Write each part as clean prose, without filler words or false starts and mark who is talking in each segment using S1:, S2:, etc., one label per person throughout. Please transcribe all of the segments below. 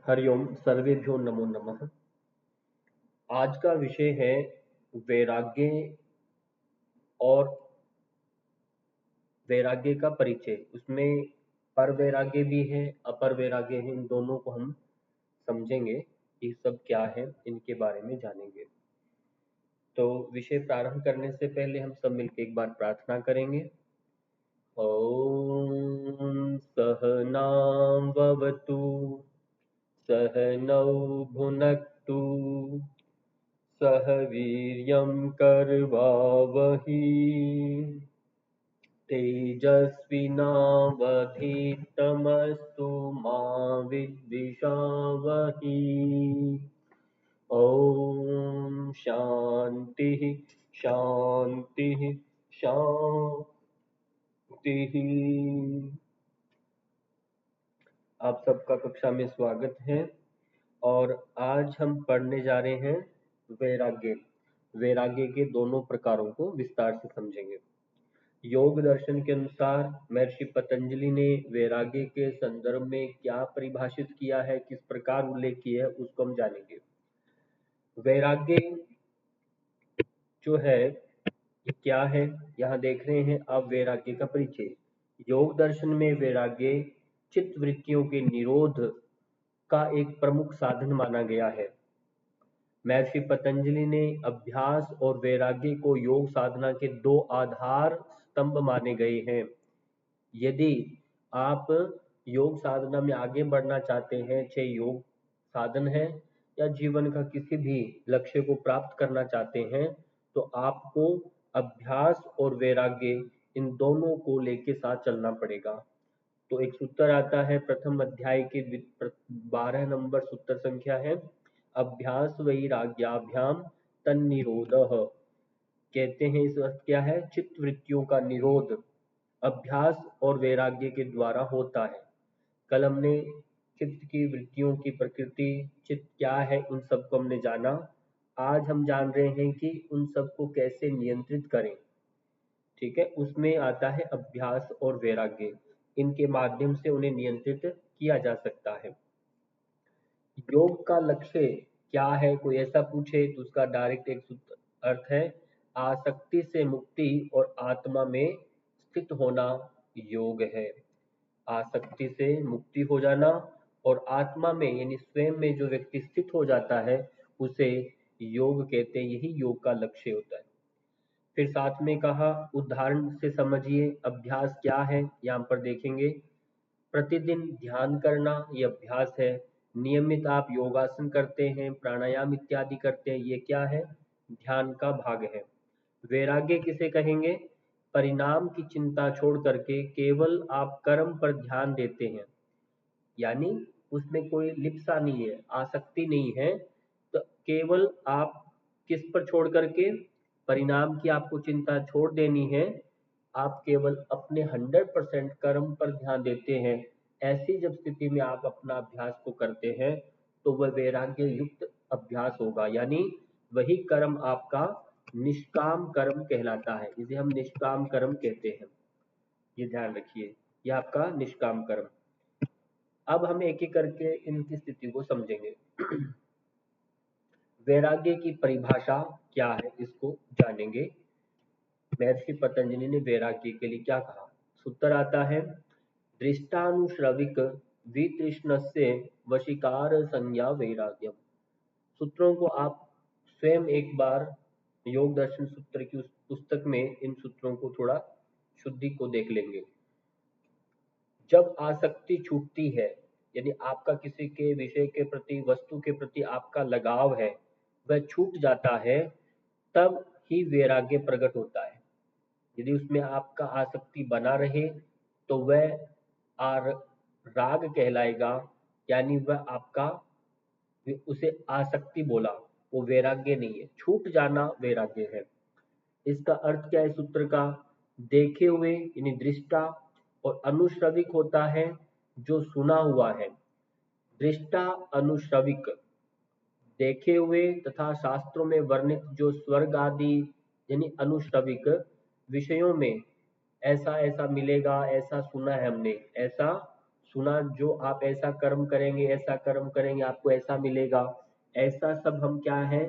S1: हरिओम सर्वेभ्यो नमो नमः। आज का विषय है वैराग्य और वैराग्य का परिचय। उसमें पर वैराग्य भी है, अपर वैराग्य है। इन दोनों को हम समझेंगे। ये सब क्या है, इनके बारे में जानेंगे। तो विषय प्रारंभ करने से पहले हम सब मिलकर एक बार प्रार्थना करेंगे। ओम सहनां भवतु सहनौ भुनक्तु सह वीर्यं करवावहि तेजस्विनावधीतमस्तु मा विद्विषावहि। ॐ शान्तिः शान्तिः शान्तिः। आप सबका कक्षा में स्वागत है और आज हम पढ़ने जा रहे हैं वैराग्य। वैराग्य के दोनों प्रकारों को विस्तार से समझेंगे। योग दर्शन के अनुसार महर्षि पतंजलि ने वैराग्य के संदर्भ में क्या परिभाषित किया है, किस प्रकार उल्लेख किया है, उसको हम जानेंगे। वैराग्य जो है ये क्या है, यहाँ देख रहे हैं आप वैराग्य का परिचय। योग दर्शन में वैराग्य चित्त वृत्तियों के निरोध का एक प्रमुख साधन माना गया है। महर्षि पतंजलि ने अभ्यास और वैराग्य को योग साधना के दो आधार स्तंभ माने गए हैं। यदि आप योग साधना में आगे बढ़ना चाहते हैं, चाहे योग साधन है या जीवन का किसी भी लक्ष्य को प्राप्त करना चाहते हैं, तो आपको अभ्यास और वैराग्य इन दोनों को लेके साथ चलना पड़ेगा। तो एक सूत्र आता है, प्रथम अध्याय के 12 नंबर सूत्र संख्या है अभ्यास वैराग्याभ्याम तन्निरोधः। कहते हैं इस अर्थ क्या है, चित्त वृत्तियों का निरोध अभ्यास और वैराग्य के द्वारा होता है। कल हमने चित्त की वृत्तियों की प्रकृति, चित्त क्या है, उन सबको हमने जाना। आज हम जान रहे हैं कि उन सबको कैसे नियंत्रित करें। ठीक है, उसमें आता है अभ्यास और वैराग्य। इनके माध्यम से उन्हें नियंत्रित किया जा सकता है। योग का लक्ष्य क्या है, कोई ऐसा पूछे तो उसका डायरेक्ट एक सूत्र अर्थ है, आसक्ति से मुक्ति और आत्मा में स्थित होना योग है। आसक्ति से मुक्ति हो जाना और आत्मा में यानी स्वयं में जो व्यक्ति स्थित हो जाता है उसे योग कहते हैं। यही योग का लक्ष्य होता है। फिर साथ में कहा, उदाहरण से समझिए अभ्यास क्या है, यहाँ पर देखेंगे। प्रतिदिन ध्यान करना ये अभ्यास है। नियमित आप योगासन करते हैं, प्राणायाम इत्यादि करते हैं, ये क्या है, ध्यान का भाग है। वैराग्य किसे कहेंगे, परिणाम की चिंता छोड़ करके केवल आप कर्म पर ध्यान देते हैं, यानी उसमें कोई लिप्सा नहीं है, आसक्ति नहीं है। तो केवल आप किस पर छोड़ करके, परिणाम की आपको चिंता छोड़ देनी है, आप केवल अपने 100% कर्म पर ध्यान देते हैं। ऐसी जब स्थिति में आप अपना अभ्यास को करते हैं तो वह वैराग्य युक्त अभ्यास होगा, यानी वही कर्म आपका निष्काम कर्म कहलाता है। इसे हम निष्काम कर्म कहते हैं, ये ध्यान रखिए, यह आपका निष्काम कर्म। अब हम एक एक करके इनकी स्थिति को समझेंगे। वैराग्य की परिभाषा क्या है, इसको जानेंगे। महर्षि पतंजलि ने वैराग्य के लिए क्या कहा, सूत्र आता है, दृष्टानुश्रविक वितृष्णस्य वशीकार संज्ञा वैराग्यम। सूत्रों को आप स्वयं एक बार योग दर्शन सूत्र की उस पुस्तक में इन सूत्रों को थोड़ा शुद्धि को देख लेंगे। जब आसक्ति छूटती है, यानी आपका किसी के विषय के प्रति, वस्तु के प्रति आपका लगाव है, वह छूट जाता है, तब ही वैराग्य प्रकट होता है। यदि उसमें आपका आसक्ति बना रहे तो वह राग कहलाएगा, यानी वह आपका, उसे आसक्ति बोला, वो वैराग्य नहीं है। छूट जाना वैराग्य है। इसका अर्थ क्या है सूत्र का, देखे हुए यानी दृष्टा, और अनुश्रविक होता है जो सुना हुआ है। दृष्टा अनुश्रविक, देखे हुए तथा शास्त्रों में वर्णित जो स्वर्ग आदि यानी अनुश्रविक विषयों में ऐसा ऐसा मिलेगा, ऐसा सुना है हमने, ऐसा सुना जो आप ऐसा कर्म करेंगे, ऐसा कर्म करेंगे, आपको ऐसा मिलेगा, ऐसा सब हम क्या है,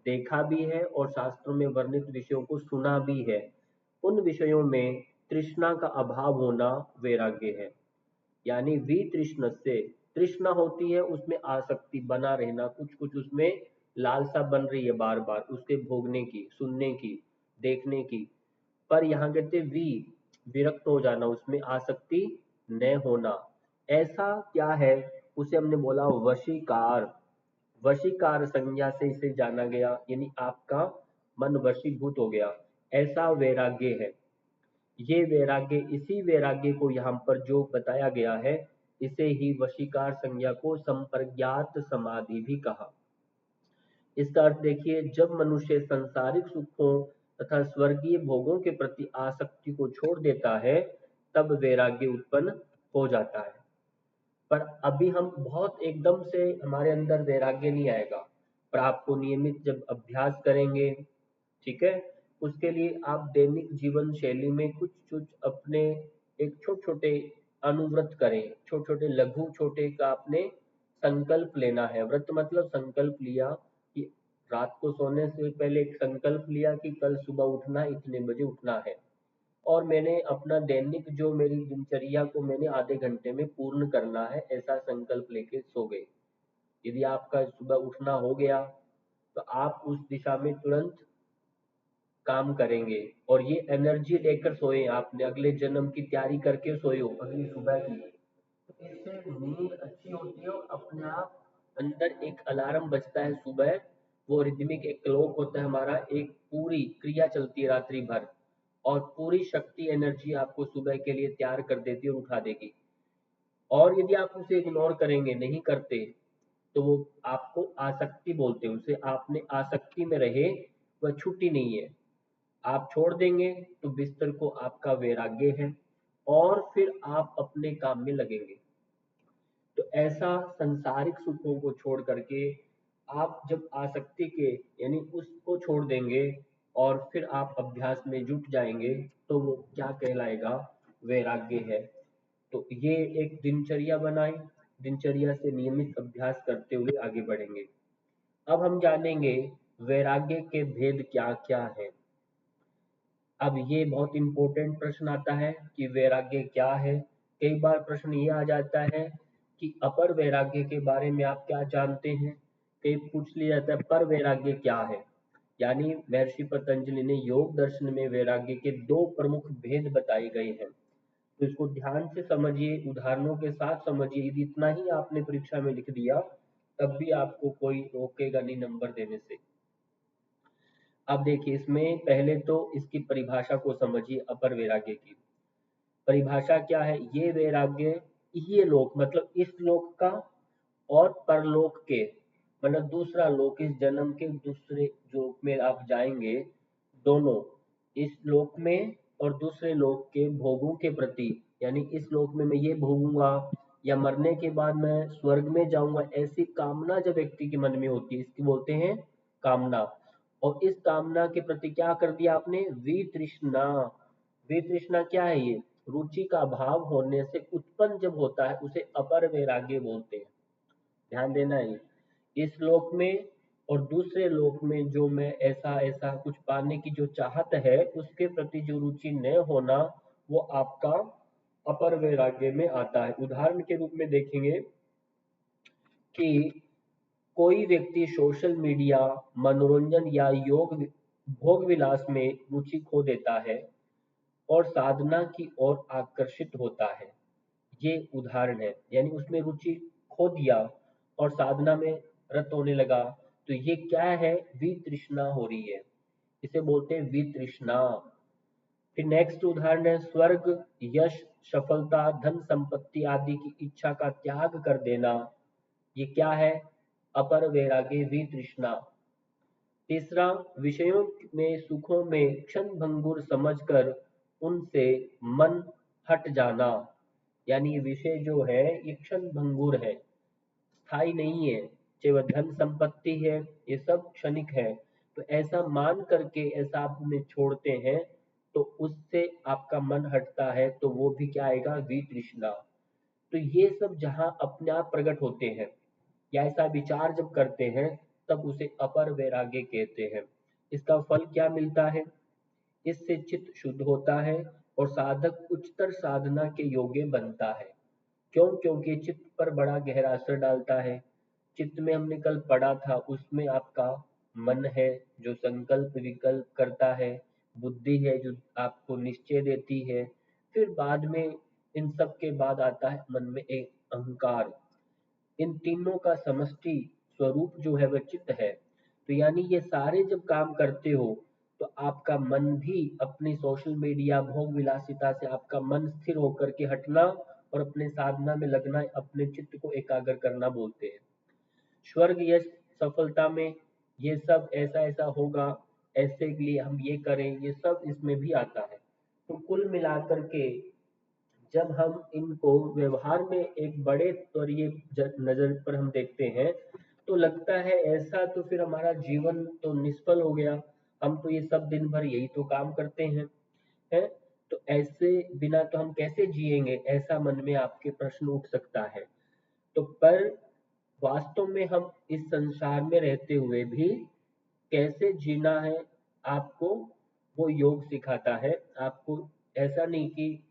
S1: देखा भी है और शास्त्रों में वर्णित विषयों को सुना भी है। उन विषयों में तृष्णा का अभाव होना वैराग्य है। यानी वितृष्ण से, तृष्णा होती है उसमें आसक्ति बना रहना, कुछ कुछ उसमें लालसा बन रही है बार बार उसके भोगने की, सुनने की, देखने की। पर यहाँ कहते विरक्त हो जाना, उसमें आसक्ति न होना। ऐसा क्या है, उसे हमने बोला वशीकार। वशीकार संज्ञा से इसे जाना गया, यानी आपका मन वशीभूत हो गया, ऐसा वैराग्य है। ये वैराग्य, इसी वैराग्य को यहाँ पर जो बताया गया है, इसे ही वशीकार संज्ञा को संप्रज्ञात समाधि भी कहा। इसका अर्थ देखिए, जब मनुष्य सांसारिक सुखों तथा स्वर्गीय भोगों के प्रति आसक्ति को छोड़ देता है, तब वैराग्य उत्पन्न हो जाता है। पर अभी हम बहुत एकदम से हमारे अंदर वैराग्य नहीं आएगा, पर आपको नियमित जब अभ्यास करेंगे, ठीक है, उसके लिए आप दैनिक जीवन शैली में कुछ कुछ अपने एक छोटे छोटे अनुव्रत करें, छोटे छोटे लघु छोटे का आपने संकल्प लेना है। व्रत मतलब संकल्प लिया कि रात को सोने से पहले एक संकल्प लिया कि कल सुबह उठना, इतने बजे उठना है, और मैंने अपना दैनिक जो मेरी दिनचर्या को मैंने आधे घंटे में पूर्ण करना है, ऐसा संकल्प लेके सो गए। यदि आपका सुबह उठना हो गया तो आप उस दिशा में तुरंत काम करेंगे, और ये एनर्जी लेकर सोए, आपने अगले जन्म की तैयारी करके सोए हो अगली सुबह की, तो इससे नींद अच्छी होती है। और अपने आप अंदर एक अलार्म बजता है सुबह, वो रिदमिक एक क्लॉक होता है हमारा, एक पूरी क्रिया चलती है रात्रि भर, और पूरी शक्ति एनर्जी आपको सुबह के लिए तैयार कर देती है और उठा देगी। और यदि आप उसे इग्नोर करेंगे, नहीं करते, तो वो आपको आसक्ति बोलते हैं उसे, आपने आसक्ति में रहे, वह छुट्टी नहीं है। आप छोड़ देंगे तो बिस्तर को आपका वैराग्य है, और फिर आप अपने काम में लगेंगे। तो ऐसा संसारिक सुखों को छोड़ करके आप जब आसक्ति के, यानी उसको छोड़ देंगे और फिर आप अभ्यास में जुट जाएंगे, तो वो क्या कहलाएगा, वैराग्य है। तो ये एक दिनचर्या बनाएं, दिनचर्या से नियमित अभ्यास करते हुए आगे बढ़ेंगे। अब हम जानेंगे वैराग्य के भेद क्या क्या है। अब ये बहुत इंपॉर्टेंट प्रश्न आता है कि वैराग्य क्या है। कई बार प्रश्न ये आ जाता है कि अपर वैराग्य के बारे में आप क्या जानते हैं। कई पूछ लिया जाता है पर वैराग्य क्या है। यानी महर्षि पतंजलि ने योग दर्शन में वैराग्य के दो प्रमुख भेद बताए गए हैं। तो इसको ध्यान से समझिए, उदाहरणों के साथ समझिए। यदि इतना ही आपने परीक्षा में लिख दिया, तब भी आपको कोई रोकेगा नहीं नंबर देने से। अब देखिए, इसमें पहले तो इसकी परिभाषा को समझिए। अपर वैराग्य की परिभाषा क्या है, ये वैराग्य, ये लोक मतलब इस लोक का, और परलोक के मतलब दूसरा लोक, इस जन्म के दूसरे लोक में आप जाएंगे, दोनों, इस लोक में और दूसरे लोक के भोगों के प्रति, यानी इस लोक में मैं ये भोगूंगा, या मरने के बाद मैं स्वर्ग में जाऊंगा, ऐसी कामना जब व्यक्ति के मन में होती है, इसकी बोलते हैं कामना। और इस कामना के प्रति क्या कर दिया आपने, वितृष्णा। वितृष्णा क्या है, ये रुचि का अभाव होने से उत्पन्न जब होता है, उसे अपर वैराग्य बोलते हैं। ध्यान देना है, इस लोक में और दूसरे लोक में जो मैं ऐसा ऐसा कुछ पाने की जो चाहत है, उसके प्रति जो रुचि न होना, वो आपका अपर वैराग्य में आता है। उदाहरण के रूप में देखेंगे कि कोई व्यक्ति सोशल मीडिया, मनोरंजन या योग भोग विलास में रुचि खो देता है और साधना की ओर आकर्षित होता है। ये उदाहरण है, यानी उसमें रुचि खो दिया और साधना में रत होने लगा, तो ये क्या है, वितृष्णा हो रही है, इसे बोलते हैं वितृष्णा। फिर नेक्स्ट उदाहरण है स्वर्ग, यश, सफलता, धन संपत्ति आदि की इच्छा का त्याग कर देना। ये क्या है, अपर वैराग्य, वितृष्णा। तीसरा, विषयों में सुखों में क्षण भंगुर समझकर उनसे मन हट जाना। यानी ये विषय जो है ये क्षण भंगुर है, स्थायी नहीं है, चाहे वह धन संपत्ति है, ये सब क्षणिक है। तो ऐसा मान करके ऐसा आप उन्हें छोड़ते हैं, तो उससे आपका मन हटता है, तो वो भी क्या आएगा, वितृष्णा। तो ये सब जहाँ अपने आप प्रकट होते हैं या ऐसा विचार जब करते हैं, तब उसे अपर वैराग्य कहते हैं। इसका फल क्या मिलता है? इससे चित्त शुद्ध होता है और साधक उच्चतर साधना के योग्य बनता है। क्यों? क्योंकि चित्त पर बड़ा गहरा असर डालता है। चित्त में हमने कल पढ़ा था, उसमें आपका मन है जो संकल्प विकल्प करता है, बुद्धि है जो आपको निश्चय देती है, फिर बाद में इन सब के बाद आता है मन में एक अहंकार। इन तीनों का समष्टि स्वरूप जो है वह चित्त है। तो यानी ये सारे जब काम करते हो, तो आपका मन भी अपनी सोशल मीडिया भोग विलासिता से आपका मन स्थिर होकर के हटना और अपने साधना में लगना, अपने चित्त को एकाग्र करना बोलते हैं। स्वर्ग यश सफलता में ये सब ऐसा ऐसा होगा, ऐसे के लिए हम ये करें, ये सब इसमें भी आता है। तो कुल मिलाकर के जब हम इनको व्यवहार में एक बड़े तौरिए नजर पर हम देखते हैं, तो लगता है ऐसा तो फिर हमारा जीवन तो निष्फल हो गया। हम तो ये सब दिन भर यही तो काम करते हैं। तो ऐसे बिना तो हम कैसे जिएंगे, ऐसा मन में आपके प्रश्न उठ सकता है। तो पर वास्तव में हम इस संसार में रहते हुए भी कैसे जीना है, आपको वो योग सिखाता है। आपको ऐसा नहीं कि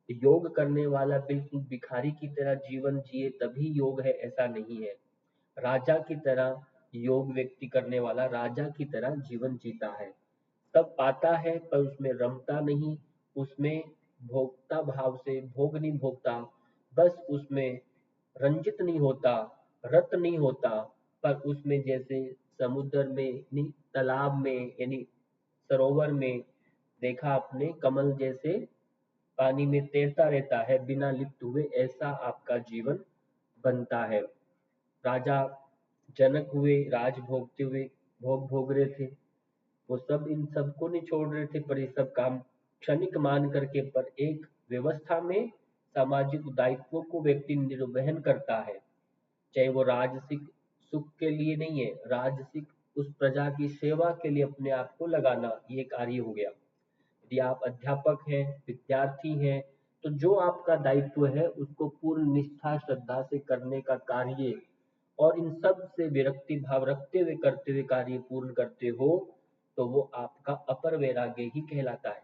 S1: योग करने वाला बिल्कुल भिखारी की तरह जीवन जिए तभी योग है, ऐसा नहीं है। राजा की तरह योग व्यक्ति करने वाला राजा की तरह जीवन जीता है, सब पाता है पर उसमें रमता नहीं, उसमें भोक्ता भाव से भोग नहीं भोगता, बस उसमें रंजित नहीं होता, रत नहीं होता, पर उसमें जैसे समुद्र में नहीं, तालाब में यानी सरोवर में देखा आपने कमल जैसे पानी में तैरता रहता है बिना लिप्त हुए, ऐसा आपका जीवन बनता है। राजा जनक हुए, राज भोगते हुए भोग भोग रहे थे, वो सब इन सबको नहीं छोड़ रहे थे, पर ये सब काम क्षणिक मान करके, पर एक व्यवस्था में सामाजिक दायित्वों को व्यक्ति निर्वहन करता है। चाहे वो राजसिक सुख के लिए नहीं है, राजसिक उस प्रजा की सेवा के लिए अपने आप को लगाना, ये कार्य हो गया। यदि आप अध्यापक हैं, विद्यार्थी हैं, तो जो आपका दायित्व है उसको पूर्ण निष्ठा श्रद्धा से करने का कार्य, और इन सब से विरक्ति भाव रखते हुए करते हुए कार्य पूर्ण करते हो, तो वो आपका अपर वैराग्य ही कहलाता है।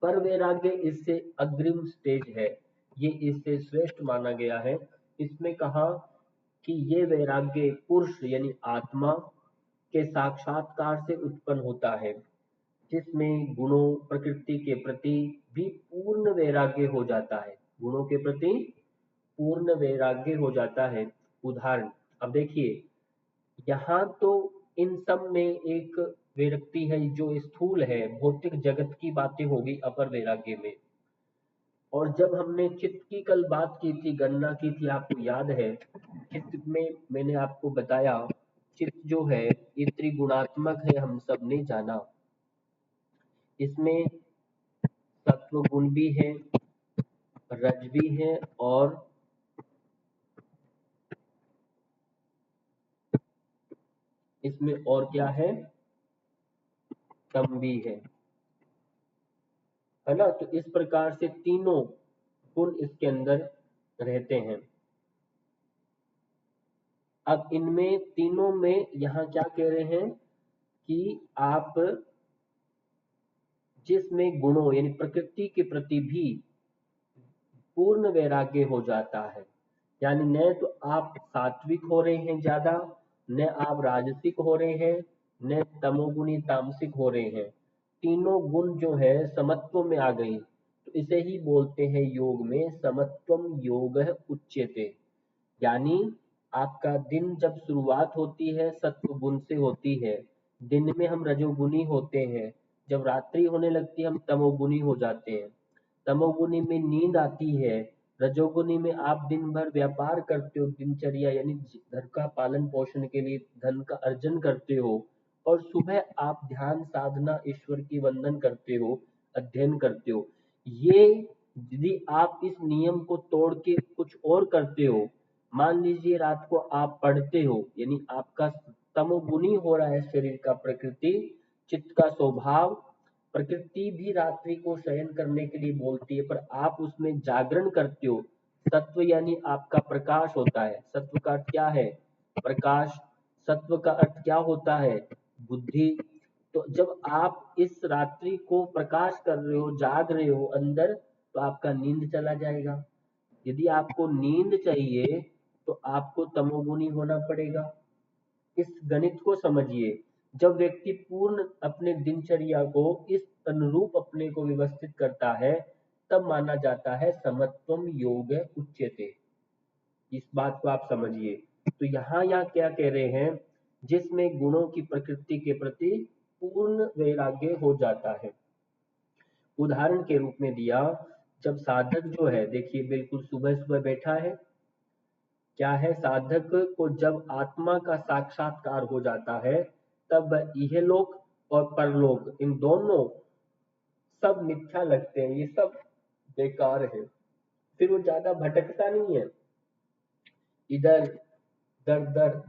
S1: पर वैराग्य इससे अग्रिम स्टेज है, ये इससे श्रेष्ठ माना गया है। इसमें कहा कि ये वैराग्य पुरुष यानी आत्मा के साक्षात्कार से उत्पन्न होता है, जिसमें गुणों प्रकृति के प्रति भी पूर्ण वैराग्य हो जाता है। गुणों के प्रति पूर्ण वैराग्य हो जाता है। उदाहरण, अब देखिए, यहाँ तो इन सब में एक विरक्ति है जो स्थूल है, भौतिक जगत की बातें होगी अपर वैराग्य में। और जब हमने चित्त की कल बात की थी, गणना की थी, आपको याद है, चित्त में मैंने आपको बताया चित्त जो है ये त्रिगुणात्मक है, हम सब ने जाना। इसमें सत्व गुण भी है, रज भी है, और इसमें और क्या है, तम भी है ना। तो इस प्रकार से तीनों गुण इसके अंदर रहते हैं। अब इनमें तीनों में यहाँ क्या कह रहे हैं कि आप जिसमें गुणों यानी प्रकृति के प्रति भी पूर्ण वैराग्य हो जाता है, यानी न तो आप सात्विक हो रहे हैं ज्यादा, न आप राजसिक हो रहे हैं, न तमोगुणी तामसिक हो रहे हैं, तीनों गुण जो है समत्व में आ गई। तो इसे ही बोलते हैं योग में समत्वम योगः उच्यते। यानी आपका दिन जब शुरुआत होती है सत्व गुण से होती है, दिन में हम रजोगुनी होते हैं, जब रात्रि होने लगती है हम तमोगुनी हो जाते हैं। तमोगुनी में नींद आती है, रजोगुनी में आप दिन भर व्यापार करते हो, दिनचर्या यानी घर का पालन पोषण के लिए धन का अर्जन करते हो, और सुबह आप ध्यान साधना ईश्वर की वंदन करते हो, अध्ययन करते हो। ये यदि आप इस नियम को तोड़ के कुछ और करते हो, मान लीजिए रात को आप पढ़ते हो, यानी आपका तमोगुनी हो रहा है शरीर का, प्रकृति चित्त का स्वभाव, प्रकृति भी रात्रि को शयन करने के लिए बोलती है, पर आप उसमें जागरण करते हो, सत्व यानी आपका प्रकाश होता है। सत्व का अर्थ क्या है? प्रकाश। सत्व का अर्थ क्या होता है? बुद्धि। तो जब आप इस रात्रि को प्रकाश कर रहे हो, जाग रहे हो अंदर, तो आपका नींद चला जाएगा। यदि आपको नींद चाहिए तो आपको तमोगुणी होना पड़ेगा। इस गणित को समझिए। जब व्यक्ति पूर्ण अपने दिनचर्या को इस अनुरूप अपने को व्यवस्थित करता है, तब माना जाता है समत्वम योग उच्यते। इस बात को आप समझिए। तो यहाँ क्या कह रहे हैं? जिसमें गुणों की प्रकृति के प्रति पूर्ण वैराग्य हो जाता है। उदाहरण के रूप में दिया, जब साधक जो है, देखिए बिल्कुल सुबह सुबह बैठा है, क्या है, साधक को जब आत्मा का साक्षात्कार हो जाता है, तब इहलोक और परलोक इन दोनों सब मिथ्या लगते हैं, ये सब बेकार है। फिर वो ज्यादा भटकता नहीं है, इधर दर दर,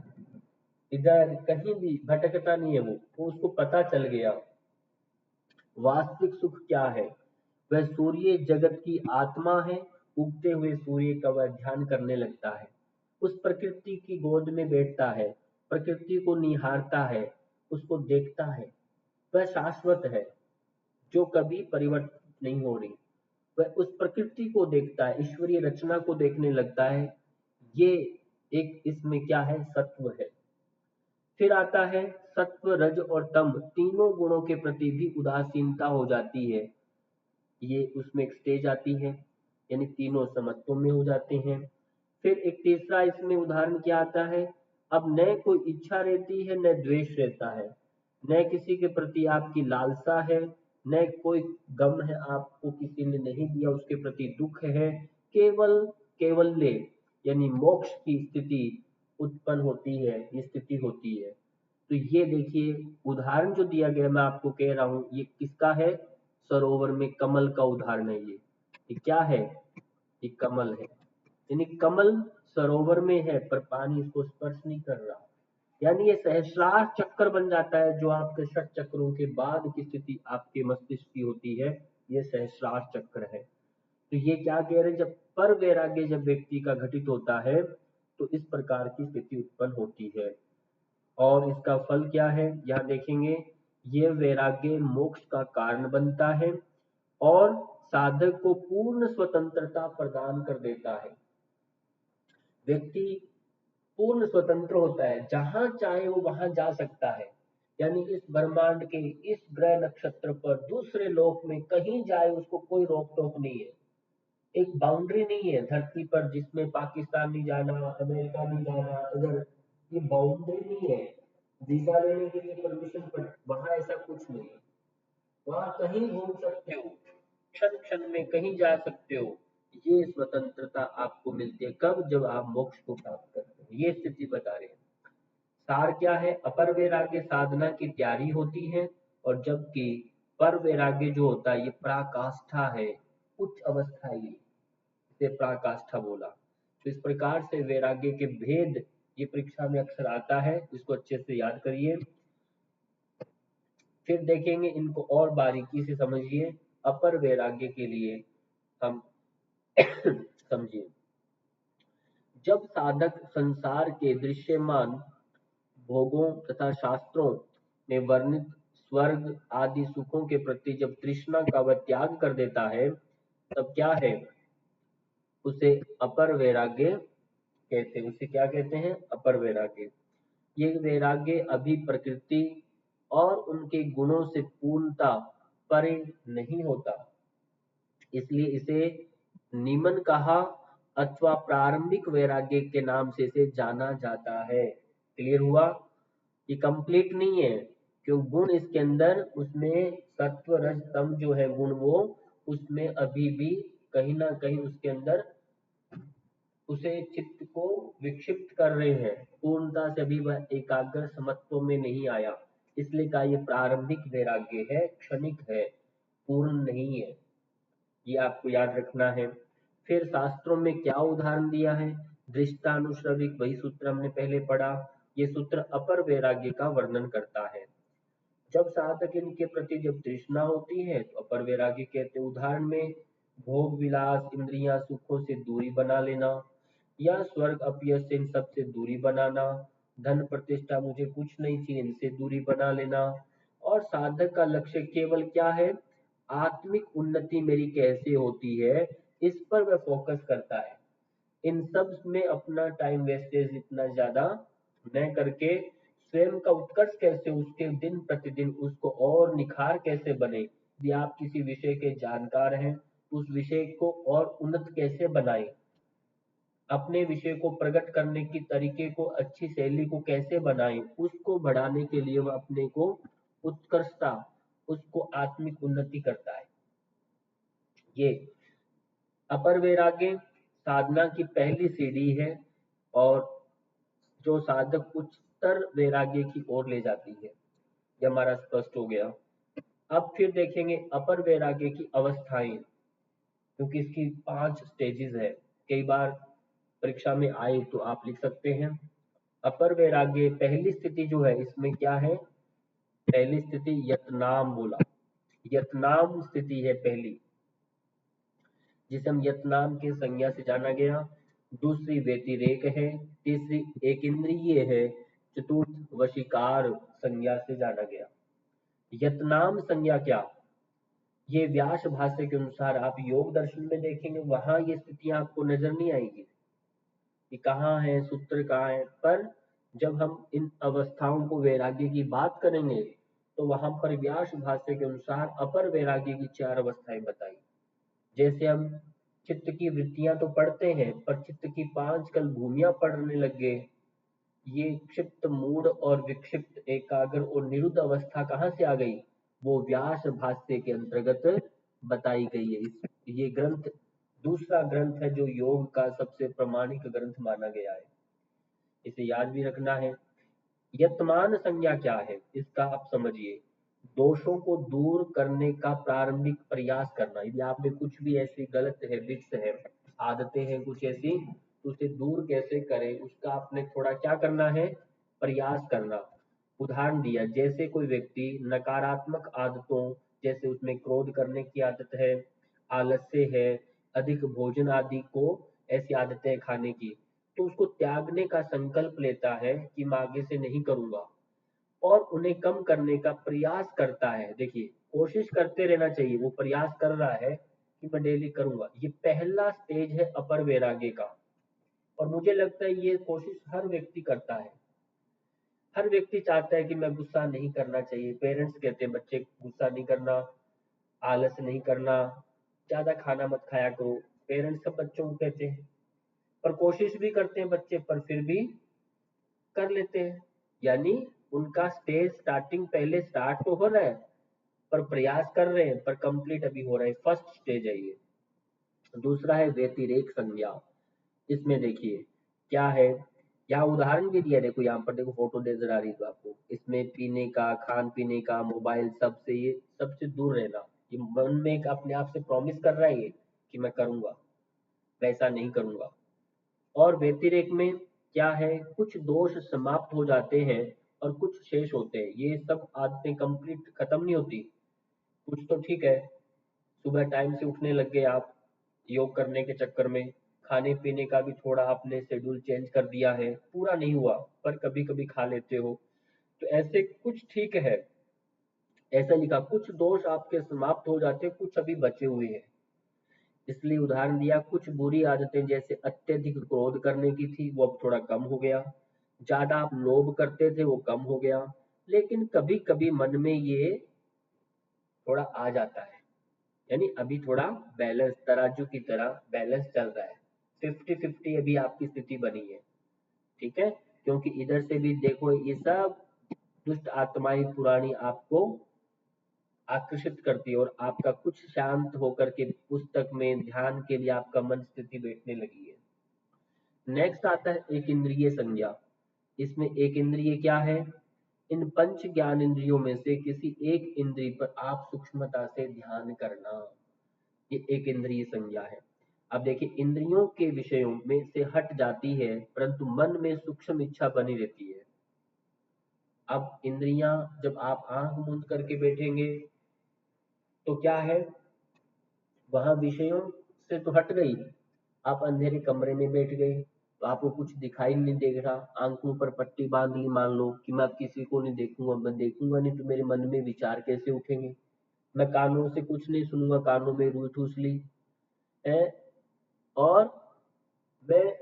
S1: इधर कहीं भी भटकता नहीं है। वो उसको पता चल गया वास्तविक सुख क्या है। वह सूर्य जगत की आत्मा है। उगते हुए सूर्य का वह ध्यान करने लगता है, उस प्रकृति की गोद में बैठता है, प्रकृति को निहारता है, उसको देखता है। वह शाश्वत है, जो कभी परिवर्तित नहीं हो रही। वह उस प्रकृति को देखता है, ईश्वरीय रचना को देखने लगता है। ये एक इसमें क्या है? सत्व है। फिर आता है सत्व, रज और तम, तीनों गुणों के प्रति भी उदासीनता हो जाती है। ये उसमें एक स्टेज आती है, यानी तीनों समत्व में हो जाते हैं। फिर एक तीसरा इसमें उदाहरण क्या आता है? अब न कोई इच्छा रहती है, न द्वेष रहता है, न किसी के प्रति आपकी लालसा है, न कोई गम है, आपको किसी ने नहीं दिया उसके प्रति दुख है। केवल केवल्य यानी मोक्ष की स्थिति उत्पन्न होती है, ये स्थिति होती है। तो ये देखिए उदाहरण जो दिया गया, मैं आपको कह रहा हूँ, ये किसका है? सरोवर में कमल का उदाहरण है। ये क्या है? ये कमल है। यानी कमल सरोवर में है, पर पानी इसको स्पर्श नहीं कर रहा। यानी ये सहस्रार चक्कर बन जाता है। जो आपके षट चक्रों के बाद की स्थिति आपके मस्तिष्क की होती है, ये सहस्रार चक्र है। तो ये क्या कह रहे हैं? जब पर वैराग्य जब व्यक्ति का घटित होता है, तो इस प्रकार की स्थिति उत्पन्न होती है। और इसका फल क्या है? यहाँ देखेंगे, ये वैराग्य मोक्ष का कारण बनता है और साधक को पूर्ण स्वतंत्रता प्रदान कर देता है। व्यक्ति पूर्ण स्वतंत्र होता है, जहां चाहे वो वहां जा सकता है। यानी इस ब्रह्मांड के इस ग्रह नक्षत्र पर, दूसरे लोक में कहीं जाए, उसको कोई रोक टोक नहीं है। एक बाउंड्री नहीं है धरती पर जिसमें पाकिस्तान नहीं जाना, अमेरिका नहीं जाना, इधर ये बाउंड्री नहीं है। वीजा लेने के लिए परमिशन, पर वहां ऐसा कुछ नहीं है। वहां कहीं घूम सकते हो, क्षण क्षण में कहीं जा सकते हो। ये स्वतंत्रता आपको मिलती है कब? जब आप मोक्ष को प्राप्त करते हो। ये स्थिति बता रहे हैं। सार क्या है? अपर वैराग्य साधना की तैयारी होती है, और जबकि पर वैराग्य जो होता है, ये पराकाष्ठा है, उच्च अवस्था है। ये इसे पराकाष्ठा बोला। तो इस प्रकार से वैराग्य के भेद ये परीक्षा में अक्सर आता है, इसको अच्छे से याद करिए। फिर देखेंगे इनको और बारीकी से समझिए। अपर वैराग्य के लिए हम समझिए, जब साधक संसार के दृश्यमान भोगों तथा शास्त्रों में वर्णित स्वर्ग आदि सुखों के प्रति जब तृष्णा का वह त्याग कर देता है, तब क्या है? उसे अपर वैराग्य कहते हैं। उसे क्या कहते हैं? अपर वैराग्य। ये वैराग्य अभी प्रकृति और उनके गुणों से पूर्णता परे नहीं होता, इसलिए इसे निमन कहा, अथवा प्रारंभिक वैराग्य के नाम से इसे जाना जाता है। क्लियर हुआ? ये कंप्लीट नहीं है, क्यों? गुण इसके अंदर, उसमें सत्व रज तम जो है गुण, वो उसमें अभी भी कहीं ना कहीं उसके अंदर उसे चित्त को विक्षिप्त कर रहे हैं। पूर्णता से अभी वह एकाग्र समत्व में नहीं आया, इसलिए का ये प्रारंभिक वैराग्य है, क्षणिक है, पूर्ण नहीं है। ये आपको याद रखना है। फिर शास्त्रों में क्या उदाहरण दिया है? दृष्टानुश्रविक, वही सूत्र हमने पहले पढ़ा। ये सूत्र अपर वैराग्य का वर्णन करता है। जब साधक इनके प्रति जब तृष्णा होती है, तो अपर वैराग्य कहते हैं। उदाहरण में भोग विलास इंद्रियां सुखों से दूरी बना लेना, या स्वर्ग अपयश से इन सब से दूरी बनाना, धन प्रतिष्ठा मुझे कुछ नहीं चाहिए इनसे दूरी बना लेना। और साधक का लक्ष्य केवल क्या है, आत्मिक उन्नति मेरी कैसे होती है, इस पर वह फोकस करता है। इन सब में अपना टाइम वेस्टेज इतना ज्यादा न करके स्वयं का उत्कर्ष कैसे, उसके दिन प्रतिदिन उसको और निखार कैसे बने। यदि आप किसी विषय के जानकार हैं तो उस विषय को और उन्नत कैसे बनाए, अपने विषय को प्रकट करने की तरीके को, अच्छी शैली को कैसे बनाए, उसको बढ़ाने के लिए वह अपने को उत्कर्षता, उसको आत्मिक उन्नति करता है। ये अपर वैराग्य साधना की पहली सीढ़ी है, और जो साधक उच्चतर वैराग्य की ओर ले जाती है। ये हमारा स्पष्ट हो गया। अब फिर देखेंगे अपर वैराग्य की अवस्थाएं, क्योंकि इसकी 5 स्टेजेस है। कई बार परीक्षा में आए तो आप लिख सकते हैं। अपर वैराग्य पहली स्थिति जो है, इसमें क्या है, पहली स्थिति यतनाम बोला, यतनाम स्थिति है पहली, जिसे हम यतनाम के संज्ञा से जाना गया। दूसरी व्यतिरेक है, तीसरी एक इंद्रिय है, चतुर्थ वशीकार संज्ञा से जाना गया। यतनाम संज्ञा क्या, ये व्यास भाष्य के अनुसार आप योग दर्शन में देखेंगे, वहां ये स्थितियां आपको नजर नहीं आएगी कि कहाँ है, सूत्र कहाँ है। पर जब हम इन अवस्थाओं को वैराग्य की बात करेंगे तो वहां पर व्यास भाष्य के अनुसार अपर वैराग्य की 4 अवस्थाएं बताई। जैसे हम चित्त की वृत्तियां तो पढ़ते हैं, पर चित्त की 5 कल भूमियां पढ़ने लग गए। ये क्षिप्त मूड और विक्षिप्त एकाग्र और निरुद्ध अवस्था कहाँ से आ गई, वो व्यास भाष्य के अंतर्गत बताई गई है। ये ग्रंथ दूसरा ग्रंथ है जो योग का सबसे प्रामाणिक ग्रंथ माना गया है, इसे याद भी रखना है। यतमान संज्ञा क्या है, इसका आप समझिए, दोषों को दूर करने का प्रारंभिक प्रयास करना। यदि आप में कुछ भी ऐसी गलत हैबिट्स है, आदतें हैं कुछ ऐसी, तो उसे दूर कैसे करें, उसका आपने थोड़ा क्या करना है, प्रयास करना। उदाहरण दिया, जैसे कोई व्यक्ति नकारात्मक आदतों, जैसे उसमें क्रोध करने की आदत है, आलस्य है, अधिक भोजन आदि को, ऐसी आदतें खाने की, तो उसको त्यागने का संकल्प लेता है कि मैं आगे से नहीं करूंगा, और उन्हें कम करने का प्रयास करता है। देखिए, कोशिश करते रहना चाहिए, वो प्रयास कर रहा है कि मैं डेली करूंगा। ये पहला स्टेज है अपर वैराग्य का, और मुझे लगता है ये कोशिश हर व्यक्ति करता है। हर व्यक्ति चाहता है कि मैं गुस्सा नहीं करना चाहिए, पेरेंट्स कहते हैं बच्चे गुस्सा नहीं करना, आलस नहीं करना, ज्यादा खाना मत खाया करो, पेरेंट्स सब बच्चों को कहते हैं। पर कोशिश भी करते हैं बच्चे, पर फिर भी कर लेते हैं। यानी उनका स्टेज स्टार्टिंग पहले स्टार्ट तो हो रहा है, पर प्रयास कर रहे हैं, पर कंप्लीट अभी हो रहा है, फर्स्ट स्टेज है ये। दूसरा है व्यतिरेक संज्ञा। इसमें देखिए क्या है, यहाँ उदाहरण भी दिया, देखो यहाँ पर देखो, फोटो नजर आ रही है तो आपको, इसमें पीने का, खान पीने का, मोबाइल, सबसे ये सबसे दूर रहना। ये मन में एक अपने आप से प्रॉमिस कर रहा है ये कि मैं करूंगा, वैसा नहीं करूंगा। और व्यतिरेक में क्या है, कुछ दोष समाप्त हो जाते हैं और कुछ शेष होते हैं। ये सब आदतें कंप्लीट खत्म नहीं होती, कुछ तो ठीक है। सुबह टाइम से उठने लग गए आप योग करने के चक्कर में, खाने पीने का भी थोड़ा आपने शेड्यूल चेंज कर दिया है, पूरा नहीं हुआ पर कभी कभी खा लेते हो, तो ऐसे कुछ ठीक है। ऐसा लिखा, कुछ दोष आपके समाप्त हो जाते, कुछ अभी बचे हुए हैं। इसलिए उदाहरण दिया, कुछ बुरी आदतें जैसे अत्यधिक क्रोध करने की थी, वो अब थोड़ा कम हो गया। ज्यादा आप लोभ करते थे, वो कम हो गया। लेकिन कभी कभी मन में ये थोड़ा आ जाता है, यानी अभी थोड़ा बैलेंस, तराजू की तरह बैलेंस चल रहा है, 50-50 अभी आपकी स्थिति बनी है। ठीक है, क्योंकि इधर से भी देखो, ये सब दुष्ट आत्माएं पुरानी आपको आकर्षित करती है, और आपका कुछ शांत होकर के पुस्तक में ध्यान के लिए आपका मन स्थिति बैठने लगी है। नेक्स्ट आता है एक इंद्रिय संज्ञा। इसमें एक इंद्रिय क्या है, इन पंच ज्ञान इंद्रियों में से किसी एक इंद्रिय पर आप सूक्ष्मता से ध्यान करना, ये एक इंद्रिय संज्ञा है। अब देखिए, इंद्रियों के विषयों में से हट जाती है, परंतु मन में सूक्ष्म इच्छा बनी रहती है। अब इंद्रियां, जब आप आंख मूंद करके बैठेंगे तो क्या है, वहां विषयों से तो हट गई, आप अंधेरे कमरे में बैठ गए तो आपको कुछ दिखाई नहीं दे रहा, आंखों पर पट्टी बांध ली, मान लो कि मैं अब किसी को नहीं देखूंगा, मैं देखूंगा नहीं तो मेरे मन में विचार कैसे उठेंगे। मैं कानों से कुछ नहीं सुनूंगा, कानों में रुई ठूस ली है। और मैं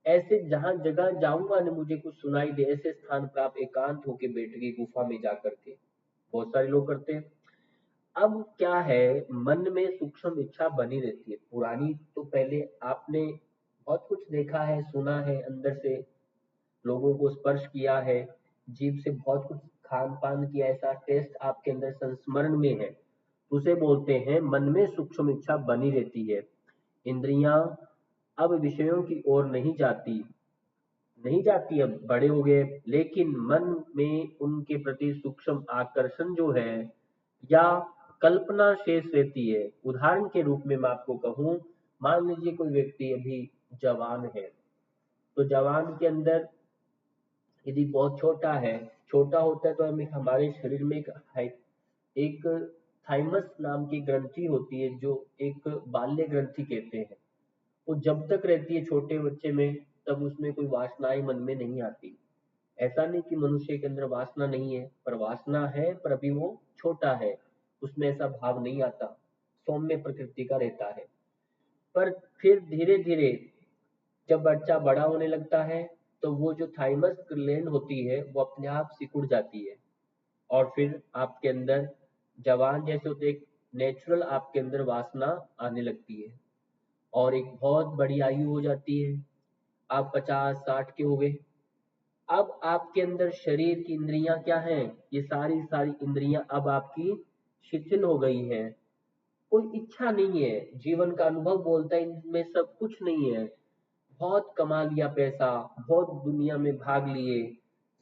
S1: ऐसे जहां जगह जाऊंगा नहीं मुझे कुछ सुनाई दे, ऐसे स्थान पर आप एकांत होके बैठ गए गुफा में जा करके। बहुत सारे लोग करते हैं। अब क्या है, मन में सूक्ष्म इच्छा बनी रहती है पुरानी। तो पहले आपने बहुत कुछ देखा है, सुना है, अंदर से लोगों को स्पर्श किया है, जीभ से बहुत कुछ खान पान किया, ऐसा टेस्ट आपके अंदर संस्मरण में है, उसे बोलते हैं मन में सूक्ष्म इच्छा बनी रहती है। इंद्रियां अब विषयों की ओर नहीं जाती, अब बड़े हो गए, लेकिन मन में उनके प्रति सूक्ष्म आकर्षण जो है या कल्पना शेष रहती है। उदाहरण के रूप में मैं आपको कहूँ, मान लीजिए कोई व्यक्ति अभी जवान है, तो जवान के अंदर यदि बहुत छोटा है, छोटा होता है तो हमें हमारे शरीर में एक थाइमस नाम की ग्रंथि होती है, जो एक बाल्य ग्रंथि कहते हैं। वो जब तक रहती है छोटे बच्चे में, तब उसमें कोई वासनाएं मन में नहीं आती। ऐसा नहीं कि मनुष्य के अंदर वासना नहीं है, पर वासना है, पर अभी वो छोटा है, उसमें ऐसा भाव नहीं आता, सौम्य प्रकृति का रहता है। पर फिर धीरे धीरे जब बच्चा बड़ा होने लगता है, तो वो जो थाइमस ग्लैंड होती है वो अपने आप सिकुड़ जाती है, और फिर आपके अंदर जवान जैसे होते एक नेचुरल आपके अंदर वासना आने लगती है, और एक बहुत बड़ी आयु हो जाती है, आप 50-60 के हो गए। अब आपके अंदर शरीर की इंद्रियां क्या हैं, ये सारी सारी इंद्रियां अब आपकी शिथिल हो गई हैं। कोई इच्छा नहीं है, जीवन का अनुभव बोलता है इनमें सब कुछ नहीं है। बहुत कमा लिया पैसा, बहुत दुनिया में भाग लिए,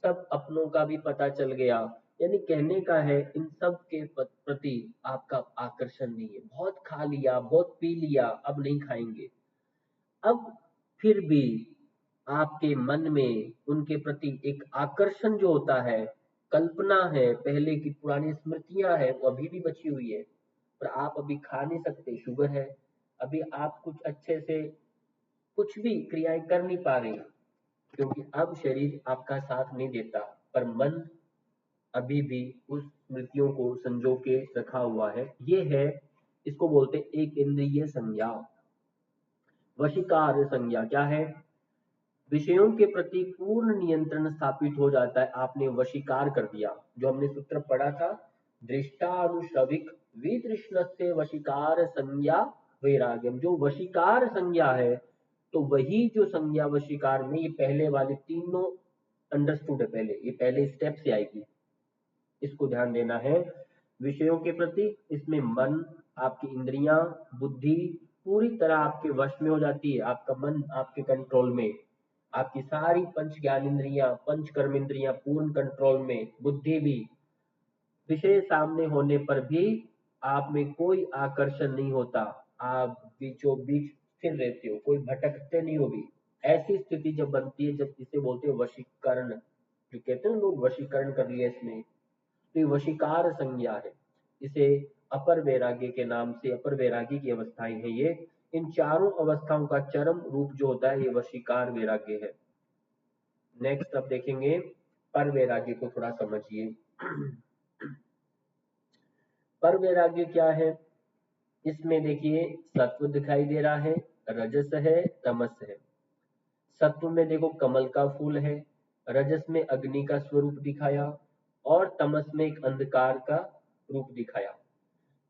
S1: सब अपनों का भी पता चल गया, यानी कहने का है इन सब के प्रति आपका आकर्षण नहीं है। बहुत खा लिया, बहुत पी लिया, अब नहीं खाएंगे। अब फिर भी आपके मन में उनके प्रति एक आकर्षण जो होता है, कल्पना है, पहले की पुरानी स्मृतियां है, वो अभी भी बची हुई है। पर आप अभी खा नहीं सकते, शुगर है, अभी आप कुछ अच्छे से कुछ भी क्रियाएं कर नहीं पा रहे, क्योंकि अब शरीर आपका साथ नहीं देता, पर मन अभी भी उस स्मृतियों को संजो के रखा हुआ है। ये है, इसको बोलते हैं एक इंद्रिय संज्ञा। वशीकार संज्ञा क्या है, विषयों के प्रति पूर्ण नियंत्रण स्थापित हो जाता है, आपने वशीकार कर दिया। जो हमने सूत्र पढ़ा था, दृष्टानुश्रविक वितृष्ण से वशीकार संज्ञा वैराग्यम, जो वशीकार संज्ञा है, तो वही जो संज्ञा वशीकार में, ये पहले वाले तीनों अंडरस्टूड है, पहले ये पहले स्टेप से आएगी, इसको ध्यान देना है। विषयों के प्रति इसमें मन, आपकी इंद्रियां, बुद्धि पूरी तरह आपके वश में हो जाती है, आपका मन आपके कंट्रोल में, आपकी सारी पंच ज्ञान इंद्रियां, पंच कर्म इंद्रियां पूर्ण कंट्रोल में, बुद्धि भी। विषय सामने होने पर भी आप में कोई आकर्षण नहीं होता, आप बीचों बीच स्थिर रहते हो, कोई भटकते नहीं हो भी। ऐसी स्थिति जब बनती है, जब इसे बोलते हैं वशीकरण, जो कहते हैं लोग वशीकरण कर लिया इसने, तो ये वशीकार संज्ञा है। इसे अपर वैराग्य के नाम से, अपर वैराग्य की अवस्थाएं हैं ये। इन चारों अवस्थाओं का चरम रूप जो होता है, ये वशीकार वैराग्य है। नेक्स्ट अब देखेंगे पर वैराग्य को, थोड़ा समझिए। पर वैराग्य क्या है, इसमें देखिए सत्व दिखाई दे रहा है, रजस है, तमस है। सत्व में देखो कमल का फूल है, रजस में अग्नि का स्वरूप दिखाया, और तमस में एक अंधकार का रूप दिखाया।